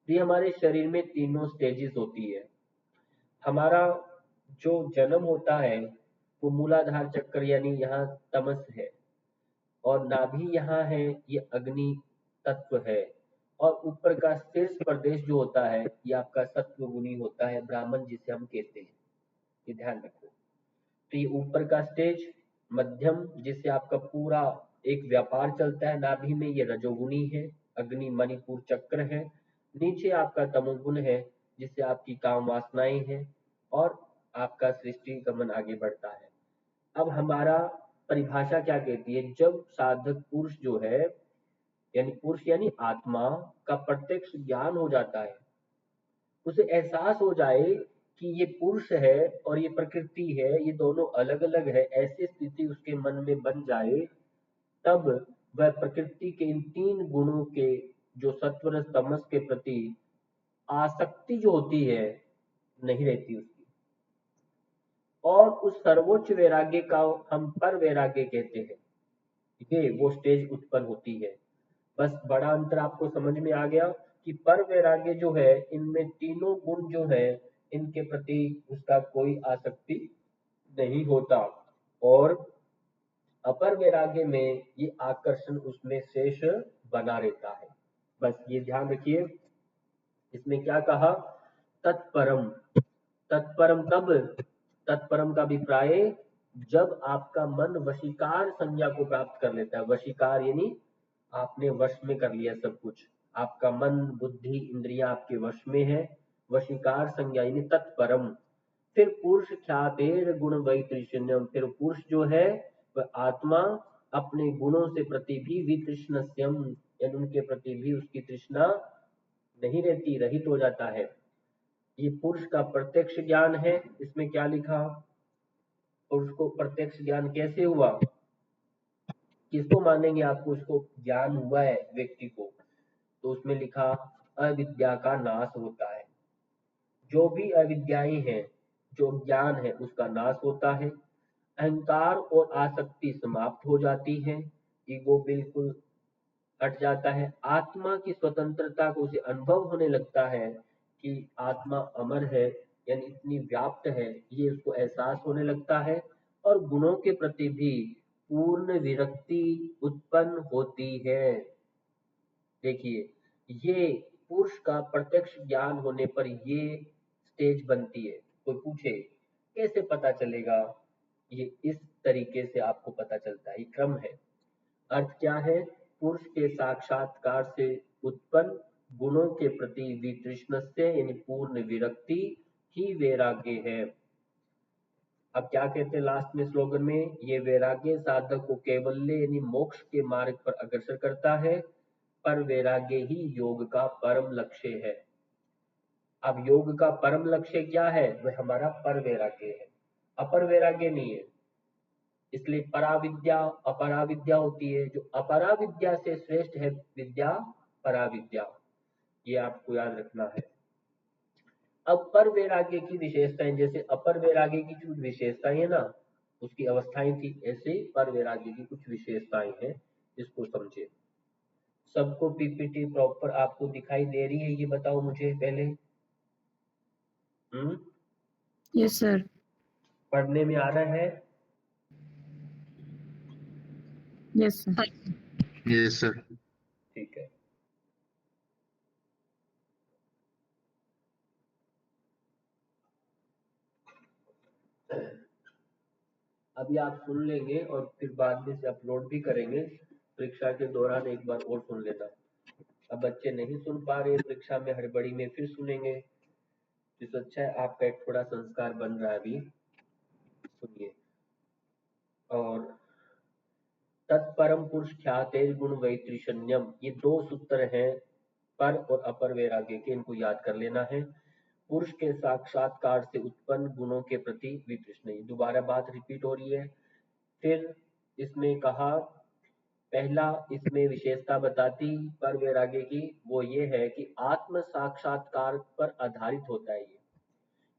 S1: ये हमारे शरीर में तीनों स्टेजेस होती है। हमारा जो जन्म होता है, वो मूलाधार चक्र यानी यहाँ तमस है, और नाभि यहाँ है, ये अग्नि तत्व है, और ऊपर का शीर्ष प्रदेश जो होता है, ये आपका सत्व गुणी होता है, ब्राह्मण जिसे हम कहते हैं। ये ध्यान रखो। तो ये ऊपर का स्टेज, मध्यम जिससे आपका पूरा एक व्यापार चलता है, नाभि में ये रजोगुणी है, अग्नि मणिपुर चक्र है। नीचे आपका तमोगुण है, जिससे आपकी काम वासनाएं हैं, और आपका सृष्टि गमन आगे बढ़ता है। अब हमारा परिभाषा क्या कहती है, जब साधक पुरुष जो है, यानी पुरुष यानी आत्मा का प्रत्यक्ष ज्ञान हो जाता है, उसे एहसास हो जाए कि ये पुरुष है और ये प्रकृति है, ये दोनों अलग अलग है, ऐसी स्थिति उसके मन में बन जाए, तब वह प्रकृति के इन तीन गुणों के, जो सत्व रज तमस के प्रति आसक्ति जो होती है, नहीं रहती उसकी। और उस सर्वोच्च वैराग्य का हम पर वैराग्य कहते हैं। ये वो स्टेज उत्पन्न होती है। बस बड़ा अंतर आपको समझ में आ गया कि पर वैराग्य जो है, इनमें तीनों गुण जो है, इनके प्रति उसका कोई आसक्ति नहीं होता, और अपर वैराग्य में ये आकर्षण उसमें शेष बना रहता है। बस ये ध्यान रखिए। इसमें क्या कहा? तत्परम। तत्परम कब? तत्परम का अभिप्राय, जब आपका मन वशीकार संज्ञा को प्राप्त कर लेता है। वशीकार यानी आपने वश में कर लिया सब कुछ, आपका मन बुद्धि इंद्रियां आपके वश में है। वशीकार संज्ञा यानी तत्परम। फिर पुरुष ख्यातेर गुण वैतृष्ण्यम, फिर पुरुष जो है वह आत्मा अपने गुणों से प्रति भी वितृष्णस्यम, यानी उनके प्रति भी उसकी तृष्णा नहीं रहती, रहित हो जाता है। ये पुरुष का प्रत्यक्ष ज्ञान है। इसमें क्या लिखा? पुरुष को प्रत्यक्ष ज्ञान कैसे हुआ? किसको मानेंगे आपको उसको ज्ञान हुआ है व्यक्ति को? तो उसमें लिखा अविद्या का नाश होता है। जो भी अविद्याएं हैं, जो ज्ञान है, उसका नाश होता है। अहंकार और आसक्ति समाप्त हो जाती है। ईगो बिल्कुल हट जाता है। आत्मा की स्वतंत्रता को उसे अनुभव होने लगता है कि आत्मा अमर है, यानी इतनी व्याप्त है, ये उसको एहसास होने लगता है। और गुणों के प्रति भी पूर्ण विरक्ति उत्पन्न होती है। देखिए, ये पुरुष का प्रत्यक्ष ज्ञान होने पर ये स्टेज बनती है। कोई पूछे कैसे पता चलेगा? ये इस तरीके से आपको पता चलता है, ये क्रम है। अर्थ क्या है? पुरुष के साक्षात्कार से उत्पन्न गुणों के प्रति वितृष्णस्य यानी पूर्ण विरक्ति ही वैराग्य है। अब क्या कहते हैं लास्ट में स्लोगन में? ये वैराग्य साधक को कैवल्य यानी मोक्ष के मार्ग पर अग्रसर करता है, पर वैराग्य ही योग का परम लक्ष्य है। अब योग का परम लक्ष्य क्या है? वह हमारा पर वैराग्य है, अपर वैराग्य नहीं है। इसलिए पराविद्या अपराविद्या होती है। जो अपराविद्या से श्रेष्ठ है विद्या पराविद्या, ये आपको याद रखना है। अब पर वैराग्य की विशेषताएं, जैसे अपर वैराग्य की जो विशेषताएं है ना, उसकी अवस्थाएं थी, ऐसे ही पर वैराग्य की कुछ विशेषताएं हैं, इसको समझे। सबको पीपीटी प्रॉपर आपको दिखाई दे रही है? ये बताओ मुझे पहले।
S2: Yes sir.
S1: पढ़ने में आ रहा है?
S2: Yes sir.
S3: Yes sir.
S1: ठीक है। अभी आप सुन लेंगे और फिर बाद में से अपलोड भी करेंगे। परीक्षा के दौरान एक बार और सुन लेना। अब बच्चे नहीं सुन पा रहे, परीक्षा में हड़बड़ी में फिर सुनेंगे, तो अच्छा है आपका एक थोड़ा संस्कार बन रहा है। अभी सुनिए। और तत्परम पुरुष ख्यातेर गुण वैतृष्ण्यम, ये दो सूत्र हैं पर और अपर वैराग्य के, इनको याद कर लेना है। पुरुष के साक्षात्कार से उत्पन्न गुणों के प्रति वितृष्ण, दोबारा बात रिपीट हो रही है। फिर इसमें कहा, पहला इसमें विशेषता बताती पर वैराग्य की, वो ये है कि आत्म साक्षात्कार पर आधारित होता है ये,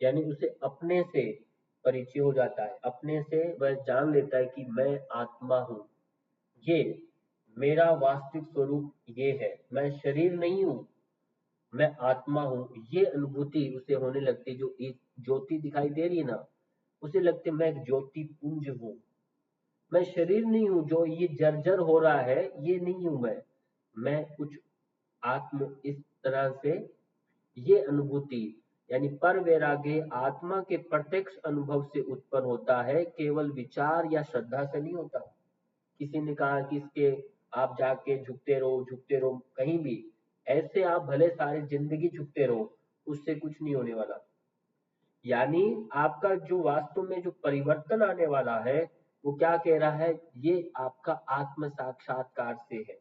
S1: यानी उसे अपने से परिचय हो जाता है, अपने से वह जान लेता है कि मैं आत्मा हूँ, ये मेरा वास्तविक स्वरूप ये है, मैं शरीर नहीं हूँ, मैं आत्मा हूँ। ये अनुभूति उसे होने लगती, जो एक ज्योति दिखाई दे रही है ना, उसे लगती मैं एक ज्योति पुंज हूँ, मैं शरीर नहीं हूँ जो ये जर्जर हो रहा है, ये नहीं हूँ मैं कुछ आत्म, इस तरह से ये अनुभूति, यानी पर वैराग्य आत्मा के प्रत्यक्ष अनुभव से उत्पन्न होता है, केवल विचार या श्रद्धा से नहीं होता। किसी ने कहा कि इसके आप जाके झुकते रहो कहीं भी, ऐसे आप भले सारी जिंदगी झुकते रहो, उससे कुछ नहीं होने वाला। यानी आपका जो वास्तव में जो परिवर्तन आने वाला है, वो क्या कह रहा है? ये आपका आत्म साक्षात्कार से है,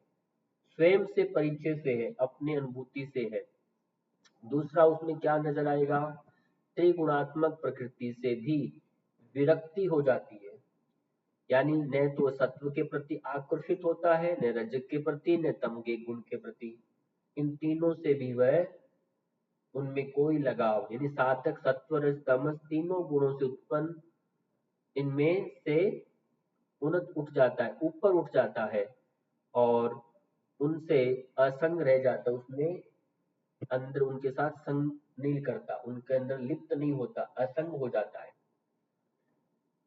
S1: स्वयं से परिचय से है, अपनी अनुभूति से है। दूसरा उसमें क्या नजर आएगा, त्रिगुणात्मक प्रकृति से भी विरक्ति हो जाती है, यानी न तो सत्व के प्रति आकर्षित होता है, न रजक के प्रति, न तम के गुण के प्रति। इन तीनों से भी वह, उनमें कोई लगाव, यानी साधक सत्व रज तमस तीनों गुणों से उत्पन्न इनमें से उन्नत उठ जाता है, ऊपर उठ जाता है और उनसे असंग रह जाता है, उसमें अंदर उनके साथ संग नहीं करता, उनके अंदर लिप्त नहीं होता, असंग हो जाता है।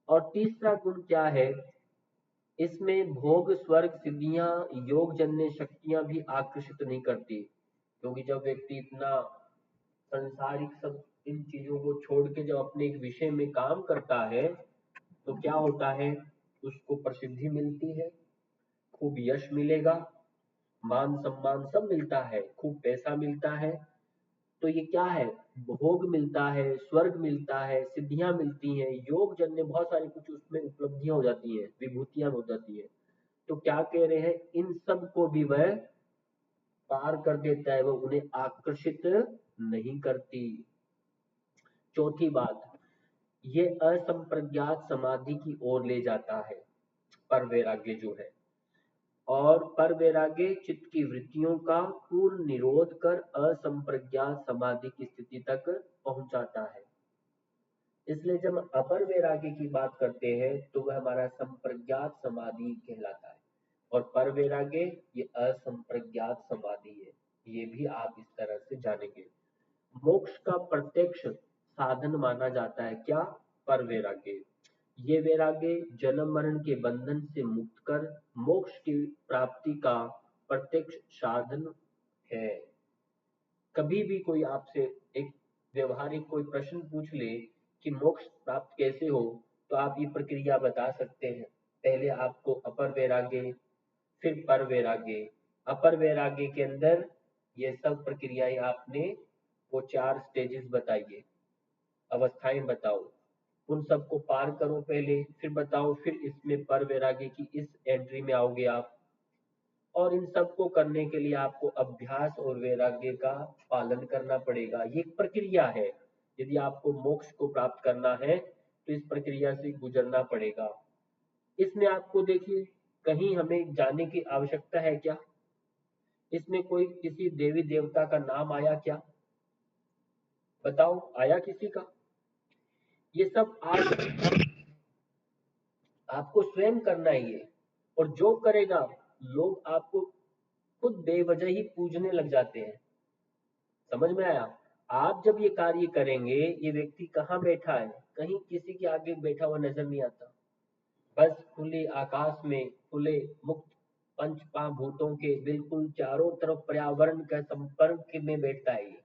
S1: और तीसरा गुण क्या है, इसमें भोग स्वर्ग सिद्धियां योग जन्य शक्तियां भी आकर्षित नहीं करती, क्योंकि जब व्यक्ति इतना संसारिक सब इन चीजों को छोड़ के जब अपने एक विषय में काम करता है तो क्या होता है, उसको प्रसिद्धि मिलती है, खूब यश मिलेगा, मान सम्मान सब मिलता है, खूब पैसा मिलता है। तो ये क्या है, भोग मिलता है, स्वर्ग मिलता है, सिद्धियां मिलती हैं, योग जन्य बहुत सारी कुछ उसमें उपलब्धियां हो जाती हैं, विभूतियां हो जाती है। तो क्या कह रहे हैं, इन सब को भी वह पार कर देता है, वह उन्हें आकर्षित नहीं करती। चौथी बात, ये असंप्रज्ञात समाधि की ओर ले जाता है, पर वैराग्य जो है, और पर वैराग्य चित्त की वृत्तियों का पूर्ण निरोध कर असंप्रज्ञात समाधि की स्थिति तक पहुंचाता है। इसलिए जब हम अपर वैराग्य की बात करते हैं तो वह हमारा संप्रज्ञात समाधि कहलाता है, और पर वैराग्य ये असंप्रज्ञात समाधि है, ये भी आप इस तरह से जानेंगे। मोक्ष का प्रत्यक्ष साधन माना जाता है क्या, पर वैराग्य। ये वैराग्य जन्म मरण के बंधन से मुक्त कर मोक्ष की प्राप्ति का प्रत्यक्ष साधन है। कभी भी कोई आपसे एक व्यवहारिक कोई प्रश्न पूछ ले कि मोक्ष प्राप्त कैसे हो, तो आप ये प्रक्रिया बता सकते हैं। पहले आपको अपर वैराग्य, फिर पर वैराग्य। अपर वैराग्य के अंदर ये सब प्रक्रियाएं आपने वो 4 स्टेजेस बताइए, अवस्थाएं बताओ, उन सबको पार करो पहले, फिर बताओ, फिर इसमें पर वैराग्य की इस एंट्री में आओगे आप। और इन सबको करने के लिए आपको अभ्यास और वैराग्य का पालन करना पड़ेगा, ये एक प्रक्रिया है। यदि आपको मोक्ष को प्राप्त करना है तो इस प्रक्रिया से गुजरना पड़ेगा। इसमें आपको देखिए, कहीं हमें जाने की आवश्यकता है क्या, इसमें कोई किसी देवी देवता का नाम आया क्या, बताओ आया किसी का? ये सब आपको स्वयं करना ही है, और जो करेगा लोग आपको खुद बेवजह ही पूजने लग जाते हैं। समझ में आया? आप जब ये कार्य करेंगे, ये व्यक्ति कहाँ बैठा है, कहीं किसी के आगे बैठा हुआ नजर नहीं आता, बस खुले आकाश में, खुले मुक्त पंच महाभूतों के बिल्कुल चारों तरफ पर्यावरण का संपर्क में बैठता है ये।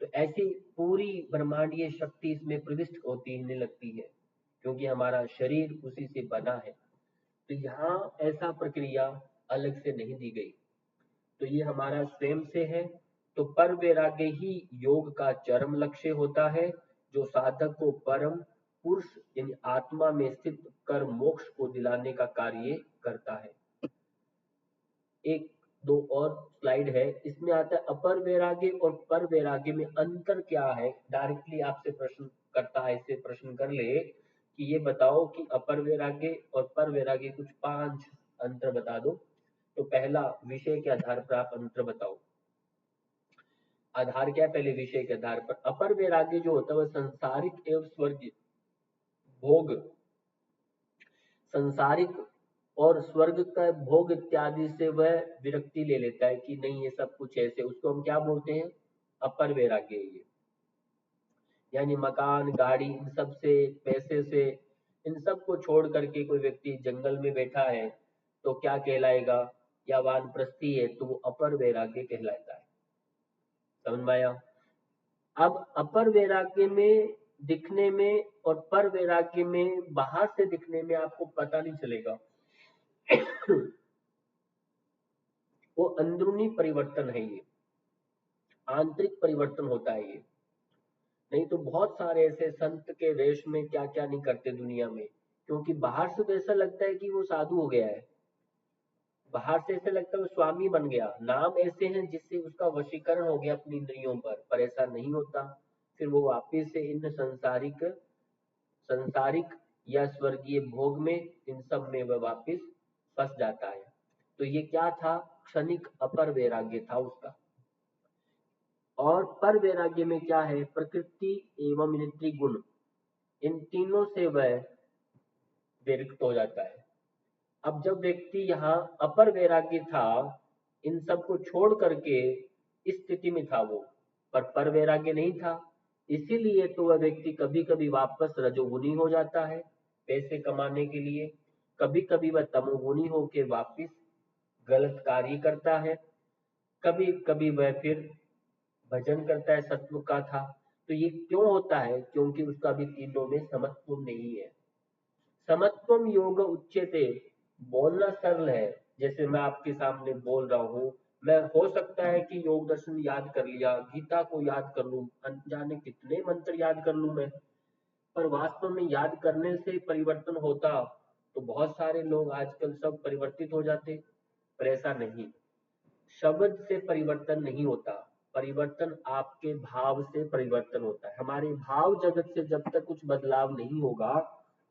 S1: तो ऐसी पूरी ब्रह्मांडीय शक्ति इसमें प्रविष्ट होने लगती है, क्योंकि हमारा शरीर उसी से बना है। तो यहाँ ऐसा प्रक्रिया अलग से नहीं दी गई, तो ये हमारा स्वयं से है। तो पर वैराग्य ही योग का चरम लक्ष्य होता है, जो साधक को परम पुरुष यानी आत्मा में स्थित कर मोक्ष को दिलाने का कार्य करता है। एक दो और स्लाइड है, इसमें आता है अपर वैराग्य और पर वैराग्य में अंतर क्या है। डायरेक्टली आपसे प्रश्न करता है, इससे प्रश्न कर ले कि ये बताओ कि अपर वैराग्य और पर वैराग्य कुछ 5 अंतर बता दो। तो पहला, विषय के आधार पर आप अंतर बताओ। आधार क्या है, पहले विषय के आधार पर। अपर वैराग्य जो होता है वह संसारिक एवं स्वर्ग भोग, संसारिक और स्वर्ग का भोग इत्यादि से वह विरक्ति ले लेता है कि नहीं ये सब कुछ ऐसे, उसको हम क्या बोलते हैं, अपर वैराग्य। ये यानी मकान गाड़ी इन सब से, पैसे से, इन सब को छोड़ करके कोई व्यक्ति जंगल में बैठा है तो क्या कहलाएगा, या वानप्रस्थी है तो वो अपर वैराग्य कहलाता है। समझ में आया? अब अपर वैराग्य में दिखने में और पर वैराग्य में बाहर से दिखने में आपको पता नहीं चलेगा वो अंदरूनी परिवर्तन है, ये आंतरिक परिवर्तन होता है ये। नहीं तो बहुत सारे ऐसे संत के वेश में क्या क्या नहीं करते दुनिया में, क्योंकि बाहर से तो ऐसा लगता है कि वो साधु हो गया है, बाहर से ऐसे लगता है वो स्वामी बन गया, नाम ऐसे हैं जिससे उसका वशीकरण हो गया अपनी इंद्रियों पर ऐसा नहीं होता। फिर वो वापिस से इन संसारिक या स्वर्गीय भोग में, इन सब में वह वापिस फंस जाता है। तो ये क्या था? क्षणिक अपर वैराग्य था उसका। और पर वैराग्य में क्या है? प्रकृति एवं नित्य गुण, इन तीनों से वह विरक्त हो जाता है। अब जब व्यक्ति यहाँ अपर वैराग्य था, इन सब को छोड़ करके इस स्थिति में था वो, पर वैराग्य नहीं था। इसीलिए तो वह व्यक्ति कभी कभी वापस रजोगुनी हो जाता है पैसे कमाने के लिए, कभी कभी वह तमोगुनी होके वापिस गलत कार्य करता है, कभी कभी वह फिर भजन करता है सत्व का था। तो ये क्यों होता है? क्योंकि उसका भी तीनों में समत्व नहीं है। समत्वम योग उच्यते, बोलना सरल है, जैसे मैं आपके सामने बोल रहा हूँ, मैं हो सकता है कि योग दर्शन याद कर लिया, गीता को याद कर लूं, अनजाने कितने मंत्र याद कर लूं मैं, पर वास्तव में याद करने से परिवर्तन होता तो बहुत सारे लोग आजकल सब परिवर्तित हो जाते, पर ऐसा नहीं। शब्द से परिवर्तन नहीं होता, परिवर्तन आपके भाव से परिवर्तन होता है। हमारे भाव जगत से जब तक कुछ बदलाव नहीं होगा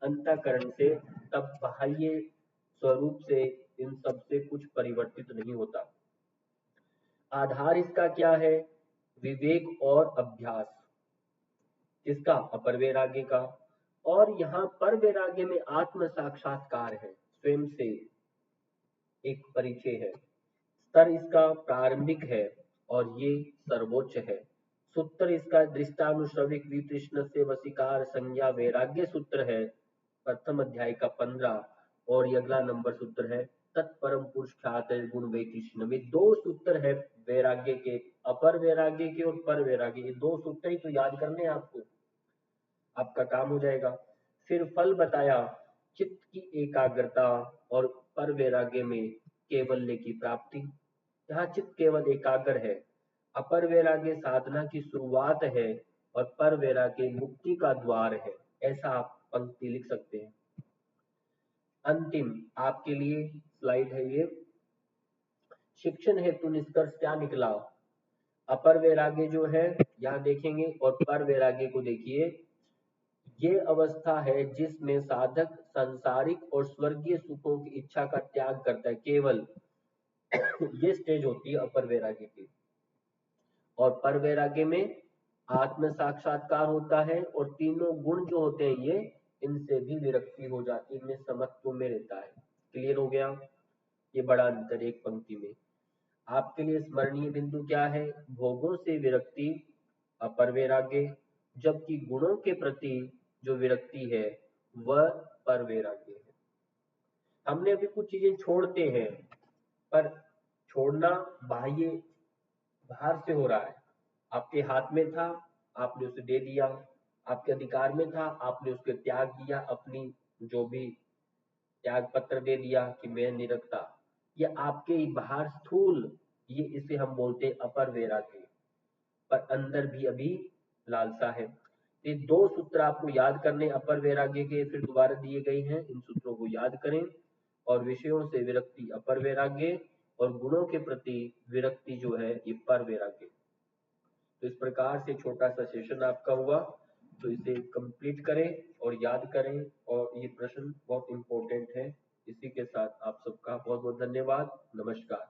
S1: अंतःकरण से, तब बाह्य स्वरूप से इन सब से कुछ परिवर्तित नहीं होता। आधार इसका क्या है? विवेक और अभ्यास, इसका अपर वैराग्य का। और यहाँ पर वैराग्य में आत्म साक्षात्कार है, स्वयं से एक परिचय है। स्तर इसका प्रारंभिक है और ये सर्वोच्च है। सूत्र इसका दृष्टानुश्रविक वितृष्ण से वशीकार संज्ञा वैराग्य सूत्र है, प्रथम अध्याय का 15। और ये अगला नंबर सूत्र है तत्परम पुरुष ख्यात गुण वैतृष्ण में। दो सूत्र है वैराग्य के, अपर वैराग्य के और पर वैराग्य के। दो सूत्र ही तो याद करने हैं आपको, आपका काम हो जाएगा। फिर फल बताया, चित्त की एकाग्रता और पर वैराग्य में केवल्य की प्राप्ति। यहाँ चित्त केवल एकाग्र है, अपर वैराग्य साधना की शुरुआत है और पर वैराग्य मुक्ति का द्वार है, ऐसा आप पंक्ति लिख सकते हैं। अंतिम आपके लिए स्लाइड है ये। शिक्षण हेतु निष्कर्ष क्या निकला? अपर वैराग्य जो है यहाँ देखेंगे और पर वैराग्य को देखिए। ये अवस्था है जिसमें साधक सांसारिक और स्वर्गीय सुखों की इच्छा का त्याग करता है, केवल ये स्टेज होती है अपर वैराग्य की। और पर वैराग्य में आत्म साक्षात्कार होता है और तीनों गुण जो होते हैं ये, इनसे भी विरक्ति हो जाती है, इनमें समत्व में रहता है। क्लियर हो गया? ये बड़ा अंतर एक पंक्ति में। आपके लिए स्मरणीय बिंदु क्या है? भोगों से विरक्ति अपर वैराग्य, जबकि गुणों के प्रति जो विरक्ति है वह पर वैराग्य है। हमने अभी कुछ चीजें छोड़ते हैं, पर छोड़ना बाह्य बाहर से हो रहा है। आपके हाथ में था, आपने उसे दे दिया, आपके अधिकार में था, आपने उसके त्याग दिया, अपनी जो भी त्याग पत्र दे दिया कि मैं नहीं रखता। ये आपके बाहर स्थूल, ये इसे हम बोलते हैं अपर वैराग्य, पर अंदर भी अभी लालसा है। ये दो सूत्र आपको याद करने अपर वैराग्य के, फिर दोबारा दिए गए हैं, इन सूत्रों को याद करें। और विषयों से विरक्ति अपर वैराग्य और गुणों के प्रति विरक्ति जो है ये पर वैराग्य। तो इस प्रकार से छोटा सा सेशन आपका हुआ, तो इसे कंप्लीट करें और याद करें, और ये प्रश्न बहुत इंपॉर्टेंट है। इसी के साथ आप सबका बहुत बहुत धन्यवाद। नमस्कार।